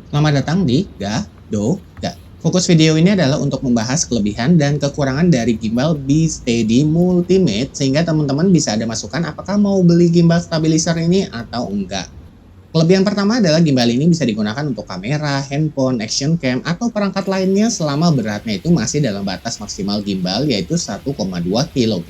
Selamat datang di Gadoga. Fokus video ini adalah untuk membahas kelebihan dan kekurangan dari gimbal B-Steady Multimate sehingga teman-teman bisa ada masukan apakah mau beli gimbal stabilizer ini atau enggak. Kelebihan pertama adalah gimbal ini bisa digunakan untuk kamera, handphone, action cam, atau perangkat lainnya selama beratnya itu masih dalam batas maksimal gimbal yaitu 1,2 kg.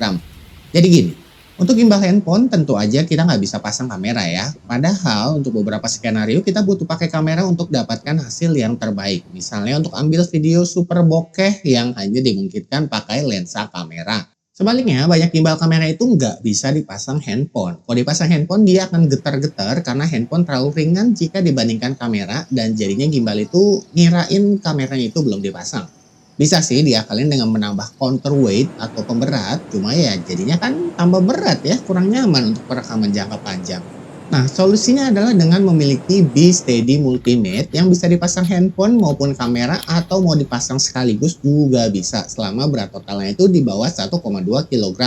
Jadi gini, untuk gimbal handphone tentu aja kita nggak bisa pasang kamera ya. Padahal untuk beberapa skenario kita butuh pakai kamera untuk dapatkan hasil yang terbaik. Misalnya untuk ambil video super bokeh yang hanya dimungkinkan pakai lensa kamera. Sebaliknya, banyak gimbal kamera itu nggak bisa dipasang handphone. Kalau dipasang handphone, dia akan getar-getar karena handphone terlalu ringan jika dibandingkan kamera dan jadinya gimbal itu ngirain kameranya itu belum dipasang. Bisa sih diakalin dengan menambah counterweight atau pemberat, cuma ya jadinya kan tambah berat ya, kurang nyaman untuk perekaman jangka panjang. Nah, solusinya adalah dengan memiliki B-Steady Multimate yang bisa dipasang handphone maupun kamera atau mau dipasang sekaligus juga bisa selama berat totalnya itu di bawah 1,2 kg.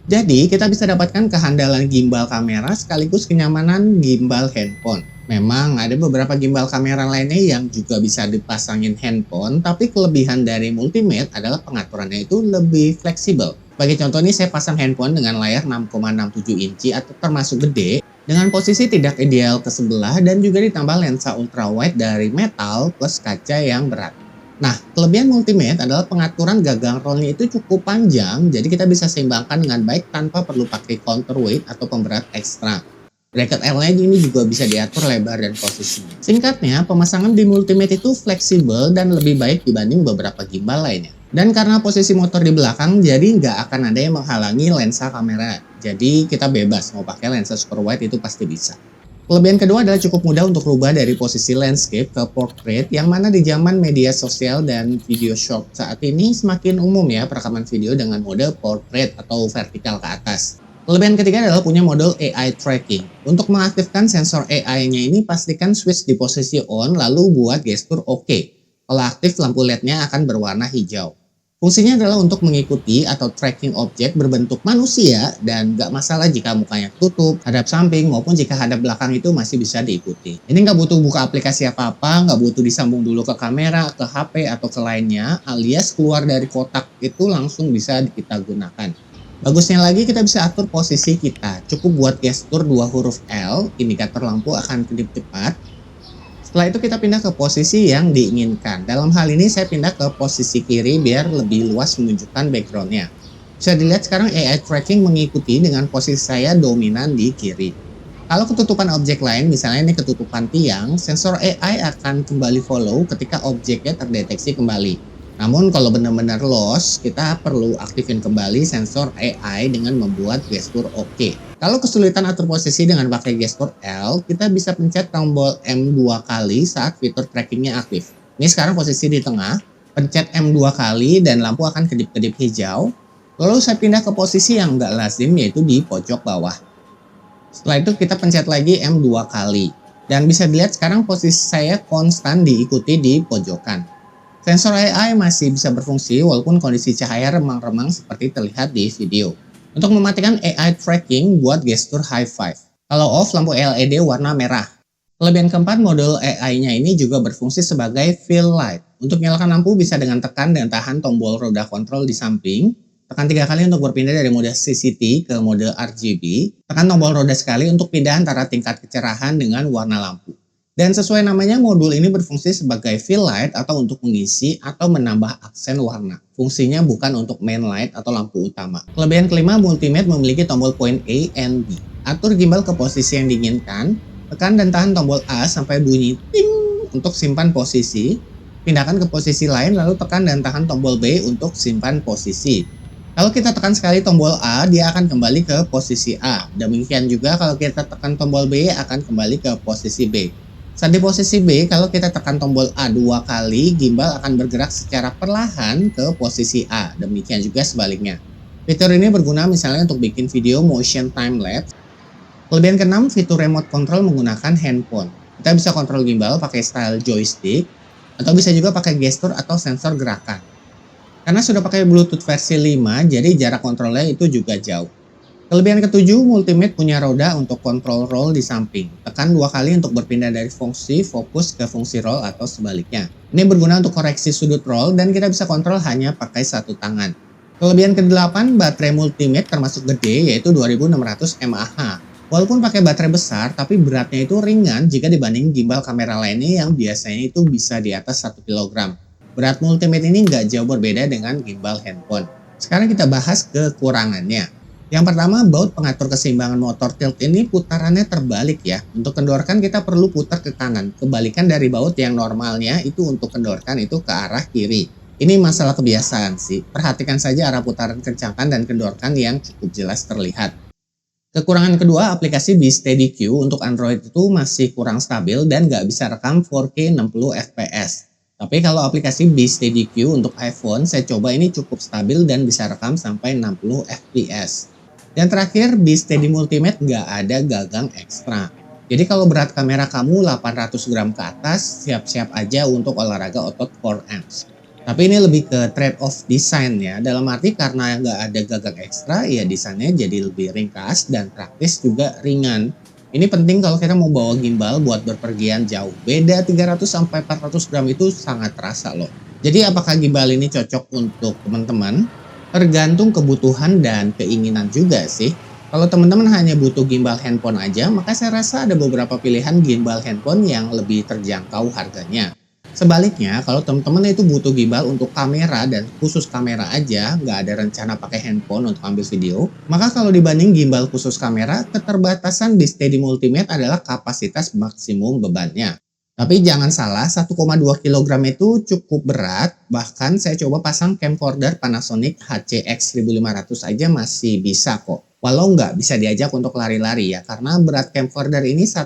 Jadi, kita bisa dapatkan kehandalan gimbal kamera sekaligus kenyamanan gimbal handphone. Memang ada beberapa gimbal kamera lainnya yang juga bisa dipasangin handphone, tapi kelebihan dari Multimate adalah pengaturannya itu lebih fleksibel. Sebagai contoh nih, saya pasang handphone dengan layar 6,67 inci atau termasuk gede, dengan posisi tidak ideal ke sebelah dan juga ditambah lensa ultrawide dari metal plus kaca yang berat. Nah, kelebihan Multimate adalah pengaturan gagang rollnya itu cukup panjang, jadi kita bisa seimbangkan dengan baik tanpa perlu pakai counterweight atau pemberat ekstra. Bracket airline ini juga bisa diatur lebar dan posisinya. Singkatnya, pemasangan di Multimate itu fleksibel dan lebih baik dibanding beberapa gimbal lainnya. Dan karena posisi motor di belakang, jadi nggak akan ada yang menghalangi lensa kamera. Jadi kita bebas mau pakai lensa super wide itu pasti bisa. Kelebihan kedua adalah cukup mudah untuk rubah dari posisi landscape ke portrait, yang mana di zaman media sosial dan video short saat ini semakin umum ya perekaman video dengan mode portrait atau vertikal ke atas. Kelebihan ketiga adalah punya modul AI tracking. Untuk mengaktifkan sensor AI-nya ini pastikan switch di posisi on lalu buat gestur OK. Kalau aktif lampu LED-nya akan berwarna hijau. Fungsinya adalah untuk mengikuti atau tracking objek berbentuk manusia dan nggak masalah jika mukanya tutup, hadap samping maupun jika hadap belakang itu masih bisa diikuti. Ini nggak butuh buka aplikasi apa-apa, nggak butuh disambung dulu ke kamera, ke HP atau ke lainnya, alias keluar dari kotak itu langsung bisa kita gunakan. Bagusnya lagi kita bisa atur posisi kita. Cukup buat gestur 2 huruf L, indikator lampu akan kedip cepat. Setelah itu kita pindah ke posisi yang diinginkan. Dalam hal ini saya pindah ke posisi kiri biar lebih luas menunjukkan backgroundnya. Bisa dilihat sekarang AI tracking mengikuti dengan posisi saya dominan di kiri. Kalau ketutupan objek lain, misalnya ini ketutupan tiang, sensor AI akan kembali follow ketika objeknya terdeteksi kembali. Namun kalau benar-benar lost, kita perlu aktifin kembali sensor AI dengan membuat gestur OK. Kalau kesulitan atur posisi dengan pakai gestur L, kita bisa pencet tombol M 2 kali saat fitur trackingnya aktif. Ini sekarang posisi di tengah, pencet M 2 kali dan lampu akan kedip-kedip hijau. Lalu saya pindah ke posisi yang nggak lazim yaitu di pojok bawah. Setelah itu kita pencet lagi M 2 kali. Dan bisa dilihat sekarang posisi saya konstan diikuti di pojokan. Sensor AI masih bisa berfungsi walaupun kondisi cahaya remang-remang seperti terlihat di video. Untuk mematikan AI tracking, buat gestur high five. Kalau off, lampu LED warna merah. Kelebihan keempat, modul AI-nya ini juga berfungsi sebagai fill light. Untuk nyalakan lampu bisa dengan tekan dan tahan tombol roda kontrol di samping. Tekan 3 kali untuk berpindah dari mode CCT ke mode RGB. Tekan tombol roda sekali untuk pindah antara tingkat kecerahan dengan warna lampu. Dan sesuai namanya, modul ini berfungsi sebagai fill light atau untuk mengisi atau menambah aksen warna. Fungsinya bukan untuk main light atau lampu utama. Kelebihan kelima, Multimate memiliki tombol point A and B. Atur gimbal ke posisi yang diinginkan, tekan dan tahan tombol A sampai bunyi ting untuk simpan posisi. Pindahkan ke posisi lain lalu tekan dan tahan tombol B untuk simpan posisi. Kalau kita tekan sekali tombol A, dia akan kembali ke posisi A. Demikian juga kalau kita tekan tombol B, akan kembali ke posisi B. Saat di posisi B, kalau kita tekan tombol A 2 kali, gimbal akan bergerak secara perlahan ke posisi A. Demikian juga sebaliknya. Fitur ini berguna misalnya untuk bikin video motion time lapse. Kelebihan keenam, fitur remote control menggunakan handphone. Kita bisa kontrol gimbal pakai style joystick, atau bisa juga pakai gestur atau sensor gerakan. Karena sudah pakai Bluetooth versi 5, jadi jarak kontrolnya itu juga jauh. Kelebihan ketujuh, Multimate punya roda untuk kontrol roll di samping. Tekan 2 kali untuk berpindah dari fungsi fokus ke fungsi roll atau sebaliknya. Ini berguna untuk koreksi sudut roll dan kita bisa kontrol hanya pakai satu tangan. Kelebihan ke-8, baterai Multimate termasuk gede yaitu 2600 mAh. Walaupun pakai baterai besar, tapi beratnya itu ringan jika dibanding gimbal kamera lainnya yang biasanya itu bisa di atas 1 kg. Berat Multimate ini nggak jauh berbeda dengan gimbal handphone. Sekarang kita bahas kekurangannya. Yang pertama, baut pengatur keseimbangan motor tilt ini putarannya terbalik ya. Untuk kendorkan kita perlu putar ke kanan. Kebalikan dari baut yang normalnya itu untuk kendorkan itu ke arah kiri. Ini masalah kebiasaan sih. Perhatikan saja arah putaran kencangkan dan kendorkan yang cukup jelas terlihat. Kekurangan kedua, aplikasi BeSteadyQ untuk Android itu masih kurang stabil dan nggak bisa rekam 4K 60 fps. Tapi kalau aplikasi BeSteadyQ untuk iPhone, saya coba ini cukup stabil dan bisa rekam sampai 60 fps. Dan terakhir, BeSteady Multimate nggak ada gagang ekstra. Jadi kalau berat kamera kamu 800 gram ke atas, siap-siap aja untuk olahraga otot core arms. Tapi ini lebih ke trade-off desain ya, dalam arti karena nggak ada gagang ekstra, ya desainnya jadi lebih ringkas dan praktis juga ringan. Ini penting kalau kita mau bawa gimbal buat berpergian jauh. Beda 300-400 gram itu sangat terasa loh. Jadi apakah gimbal ini cocok untuk teman-teman? Tergantung kebutuhan dan keinginan juga sih. Kalau teman-teman hanya butuh gimbal handphone aja, maka saya rasa ada beberapa pilihan gimbal handphone yang lebih terjangkau harganya. Sebaliknya, kalau teman-teman itu butuh gimbal untuk kamera dan khusus kamera aja, nggak ada rencana pakai handphone untuk ambil video, maka kalau dibanding gimbal khusus kamera, keterbatasan di Steady Multimate adalah kapasitas maksimum bebannya. Tapi jangan salah, 1,2 kg itu cukup berat, bahkan saya coba pasang camcorder Panasonic HCX 1500 aja masih bisa kok. Walau nggak bisa diajak untuk lari-lari ya, karena berat camcorder ini 1,2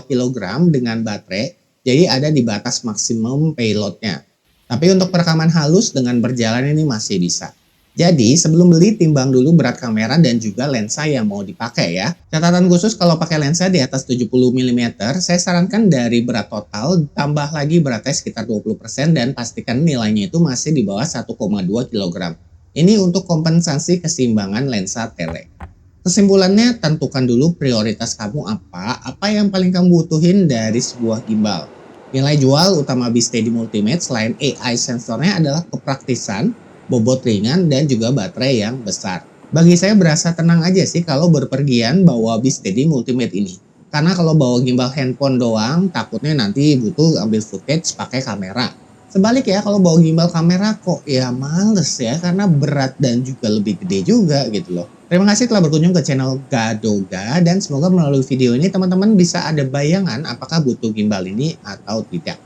kg dengan baterai, jadi ada di batas maksimum payloadnya. Tapi untuk perekaman halus dengan berjalan ini masih bisa. Jadi sebelum beli timbang dulu berat kamera dan juga lensa yang mau dipakai ya. Catatan khusus kalau pakai lensa di atas 70 mm, saya sarankan dari berat total tambah lagi beratnya sekitar 20% dan pastikan nilainya itu masih di bawah 1,2 kg. Ini untuk kompensasi keseimbangan lensa tele. Kesimpulannya, tentukan dulu prioritas kamu apa yang paling kamu butuhin dari sebuah gimbal. Nilai jual utama BeSteady Multimate selain AI sensornya adalah kepraktisan, bobot ringan, dan juga baterai yang besar. Bagi saya berasa tenang aja sih kalau berpergian bawa BeSteady Multimate ini. Karena kalau bawa gimbal handphone doang, takutnya nanti butuh ambil footage pakai kamera. Sebalik ya, kalau bawa gimbal kamera kok ya males ya, karena berat dan juga lebih gede juga gitu loh. Terima kasih telah berkunjung ke channel Gadoga, dan semoga melalui video ini teman-teman bisa ada bayangan apakah butuh gimbal ini atau tidak.